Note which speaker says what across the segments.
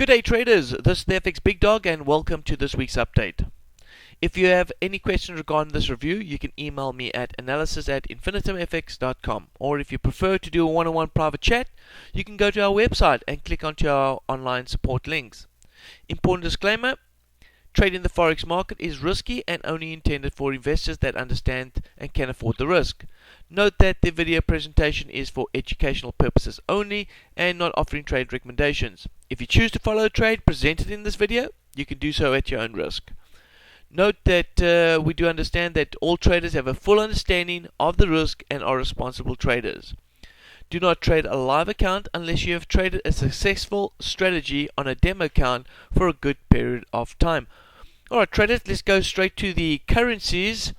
Speaker 1: Good day traders, this is the FX Big Dog and welcome to this week's update. If you have any questions regarding this review, you can email me at analysis@infinitumfx.com, or if you prefer to do a one-on-one private chat, you can go to our website and click onto our online support links. Important disclaimer: trading the forex market is risky and only intended for investors that understand and can afford the risk. Note that the video presentation is for educational purposes only and not offering trade recommendations. If you choose to follow a trade presented in this video, you can do so at your own risk. Note that we do understand that all traders have a full understanding of the risk and are responsible traders. Do not trade a live account unless you have traded a successful strategy on a demo account for a good period of time. Alright traders, let's go straight to the currencies,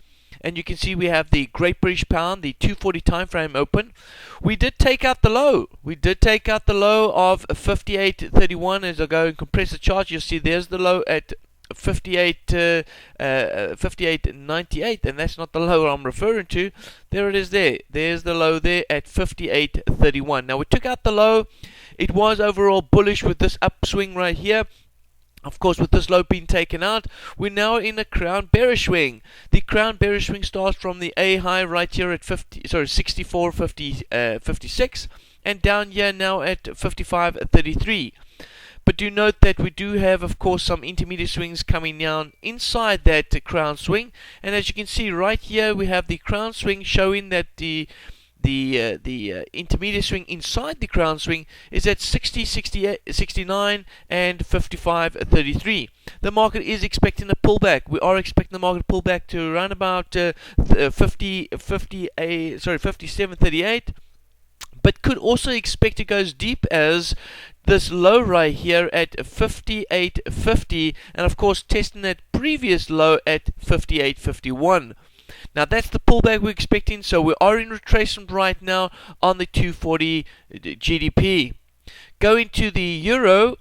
Speaker 1: and you can see we have the Great British Pound, the 240 time frame open. We did take out the low. We did take out the low of 58.31. As I go and compress the chart, you'll see there's the low at 58.98, and that's not the low I'm referring to. There it is there. There's the low there at 58.31. Now we took out the low. It was overall bullish with this upswing right here. Of course, with this low being taken out, we're now in a crown bearish swing. The crown bearish swing starts from the A high right here at 64.56 and down here now at 55.33. But do note that we do have, of course, some intermediate swings coming down inside that crown swing. And as you can see right here, we have the crown swing showing that the intermediate swing inside the crown swing is at 60, 68, 69 and 55.33. The market is expecting a pullback. We are expecting the market to pull back to around about 57.38. But could also expect to go as deep as this low right here at 58.50, and of course testing that previous low at 58.51. Now that's the pullback we're expecting, so we are in retracement right now on the 240 GDP. Going to the euro.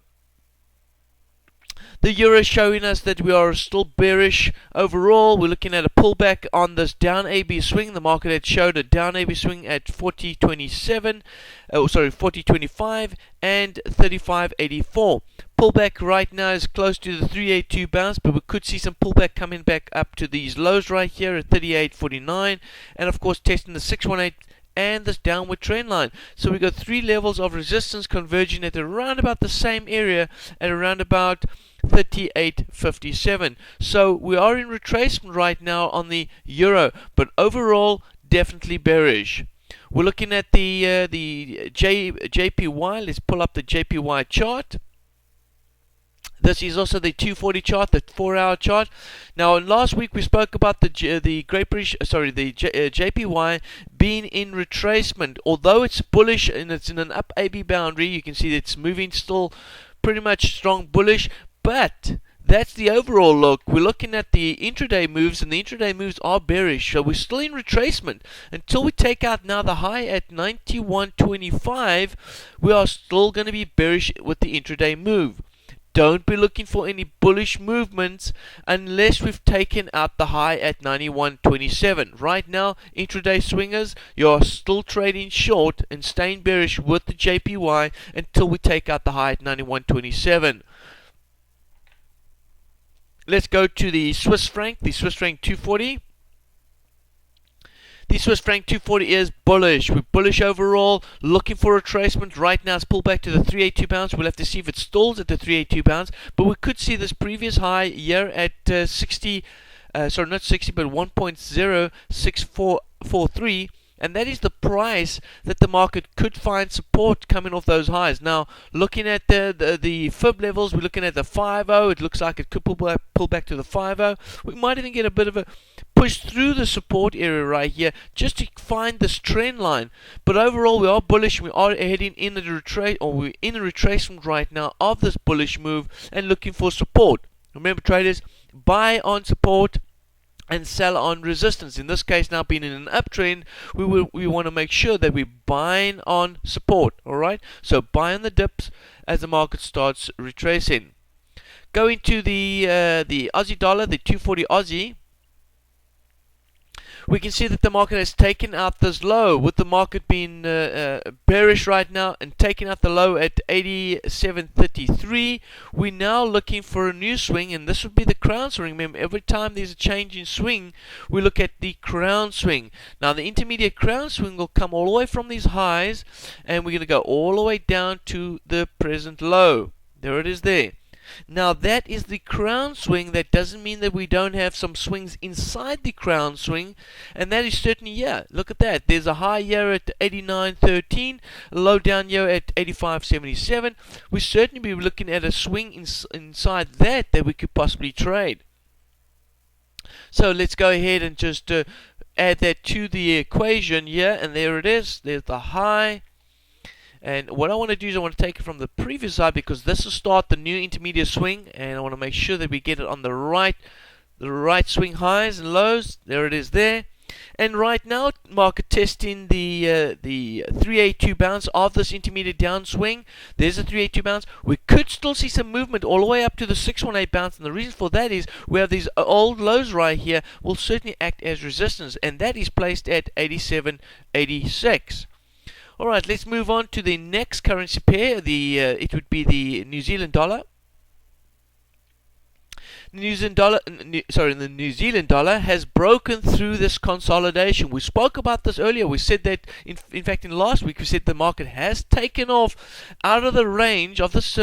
Speaker 1: The euro showing us that we are still bearish overall. We're looking at a pullback on this down AB swing. The market had showed a down AB swing at 40.25 and 35.84. Pullback right now is close to the 382 bounce, but we could see some pullback coming back up to these lows right here at 38.49, and of course testing the 618 and this downward trend line. So we got three levels of resistance converging at around about the same area at around about 38.57. So we are in retracement right now on the euro, but overall definitely bearish. We're looking at the JPY. Let's pull up the JPY chart. This is also the 240 chart, the 4-hour chart. Now, last week we spoke about the JPY being in retracement. Although it's bullish and it's in an up AB boundary, you can see it's moving still pretty much strong bullish. But that's the overall look. We're looking at the intraday moves, and the intraday moves are bearish. So we're still in retracement until we take out now the high at 91.25. We are still going to be bearish with the intraday move. Don't be looking for any bullish movements unless we've taken out the high at 91.27. Right now, intraday swingers, you are still trading short and staying bearish with the JPY until we take out the high at 91.27. Let's go to the Swiss franc, 240. The Swiss franc 240 is bullish. We're bullish overall, looking for a retracement. Right now it's pulled back to the 382 pounds. We'll have to see if it stalls at the 382 pounds. But we could see this previous high here at 1.0643, and that is the price that the market could find support coming off those highs. Now, looking at the fib levels, we're looking at the 50. It looks like it could pull back to the 50. We might even get a bit of a push through the support area right here just to find this trend line. But overall, we are bullish. We are heading in the we're in a retracement right now of this bullish move and looking for support. Remember, traders, buy on support and sell on resistance. In this case, now being in an uptrend, we want to make sure that we're buying on support. All right, so buy on the dips as the market starts retracing. Going to the Aussie dollar, the 240 Aussie. we can see that the market has taken out this low, with the market being bearish right now and taking out the low at 87.33. We're now looking for a new swing, and this would be the crown swing. Remember, every time there's a change in swing, we look at the crown swing. Now the intermediate crown swing will come all the way from these highs, and we're going to go all the way down to the present low. There it is there. Now that is the crown swing. That doesn't mean that we don't have some swings inside the crown swing, and that is certainly, yeah, look at that. There's a high here at 89.13, a low down here at 85.77. We certainly be looking at a swing inside that we could possibly trade. So let's go ahead and just add that to the equation here, and there it is. There's the high. And what I want to do is I want to take it from the previous side, because this will start the new intermediate swing, and I want to make sure that we get it on the right swing highs and lows. There it is there. And right now, market testing the 382 bounce of this intermediate downswing. There's a 382 bounce. We could still see some movement all the way up to the 618 bounce, and the reason for that is we have these old lows right here will certainly act as resistance, and that is placed at 87.86. Alright, let's move on to the next currency pair. It would be the New Zealand dollar. The New Zealand dollar has broken through this consolidation. We spoke about this earlier. We said that, in fact, in last week, we said the market has taken off out of the range of this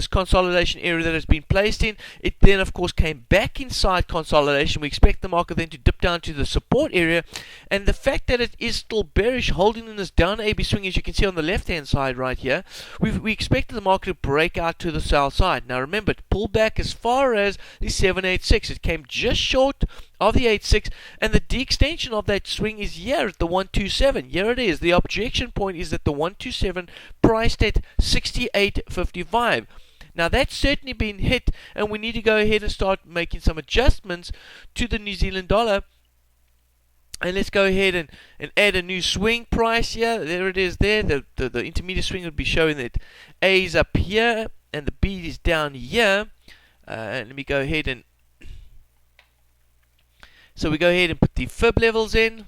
Speaker 1: consolidation area that has been placed in. It then, of course, came back inside consolidation. We expect the market then to dip down to the support area, and the fact that it is still bearish, holding in this down AB swing, as you can see on the left-hand side right here, we expected the market to break out to the sell side. Now, remember, it pulled back as far as the 786. It came just short of the 86, and the de-extension of that swing is here at the 127. Here it is. The objection point is at the 127, priced at 68.55. Now that's certainly been hit, and we need to go ahead and start making some adjustments to the New Zealand dollar. And let's go ahead and add a new swing price here. There it is there. The intermediate swing would be showing that A is up here and the B is down here. Let me go ahead and we go ahead and put the fib levels in.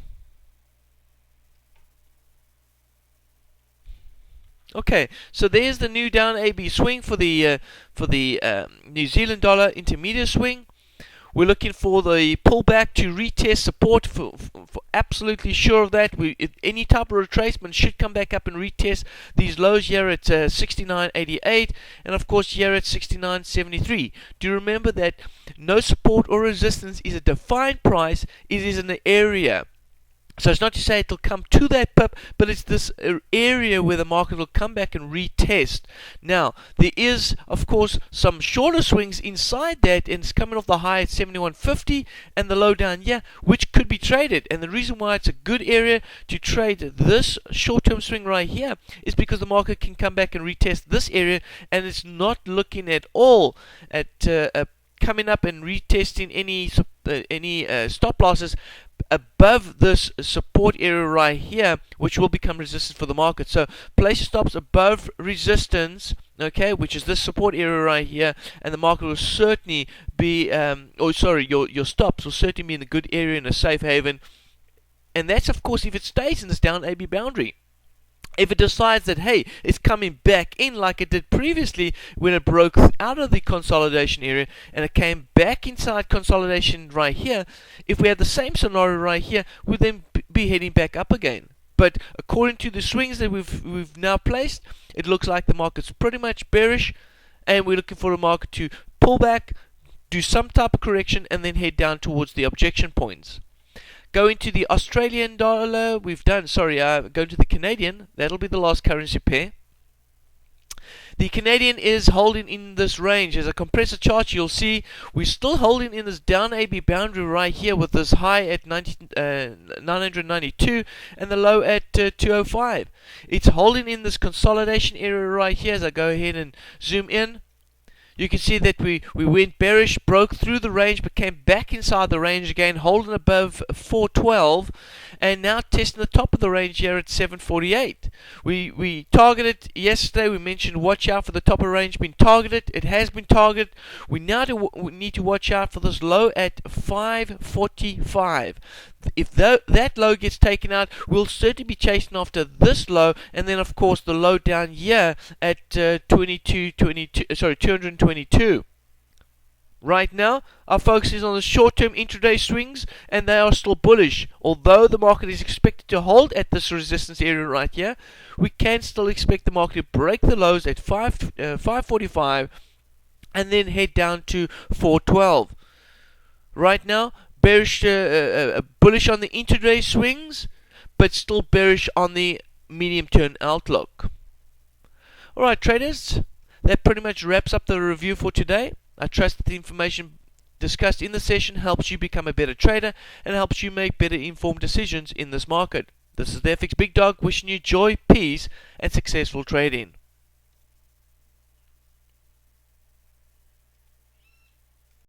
Speaker 1: Okay, so there's the new down AB swing for the New Zealand dollar intermediate swing. We're looking for the pullback to retest support, for absolutely sure of that. Any type of retracement should come back up and retest these lows here at 69.88, and of course here at 69.73. Do remember that no support or resistance is a defined price, it is an area. So it's not to say it'll come to that pip, but it's this area where the market will come back and retest. Now, there is, of course, some shorter swings inside that, and it's coming off the high at 71.50 and the low down here, which could be traded. And the reason why it's a good area to trade this short-term swing right here is because the market can come back and retest this area, and it's not looking at all at coming up and retesting any stop losses above this support area right here, which will become resistance for the market. So place your stops above resistance, okay, which is this support area right here, and the market will certainly be your stops will certainly be in a good area, in a safe haven. And that's, of course, if it stays in this down AB boundary. If it decides that, hey, it's coming back in like it did previously when it broke out of the consolidation area and it came back inside consolidation right here, if we had the same scenario right here, we'd then be heading back up again. But according to the swings that we've now placed, it looks like the market's pretty much bearish, and we're looking for the market to pull back, do some type of correction, and then head down towards the objection points. Going to the Australian dollar, going to the Canadian, that'll be the last currency pair. The Canadian is holding in this range. As a compressor chart, you'll see we're still holding in this down AB boundary right here, with this high at 992 and the low at 205. It's holding in this consolidation area right here. As I go ahead and zoom in, You can see that we went bearish, broke through the range, but came back inside the range again, holding above 412, and now testing the top of the range here at 748. We targeted yesterday. We mentioned watch out for the top of the range being targeted. It has been targeted. We need to watch out for this low at 545. If that low gets taken out, we'll certainly be chasing after this low, and then of course the low down here at 222. Right now, our focus is on the short-term intraday swings, and they are still bullish. Although the market is expected to hold at this resistance area right here, we can still expect the market to break the lows at 545 and then head down to 412. Right now, bullish on the intraday swings, but still bearish on the medium-term outlook. Alright, traders, that pretty much wraps up the review for today. I trust that the information discussed in the session helps you become a better trader and helps you make better informed decisions in this market. This is the FX Big Dog wishing you joy, peace, and successful trading.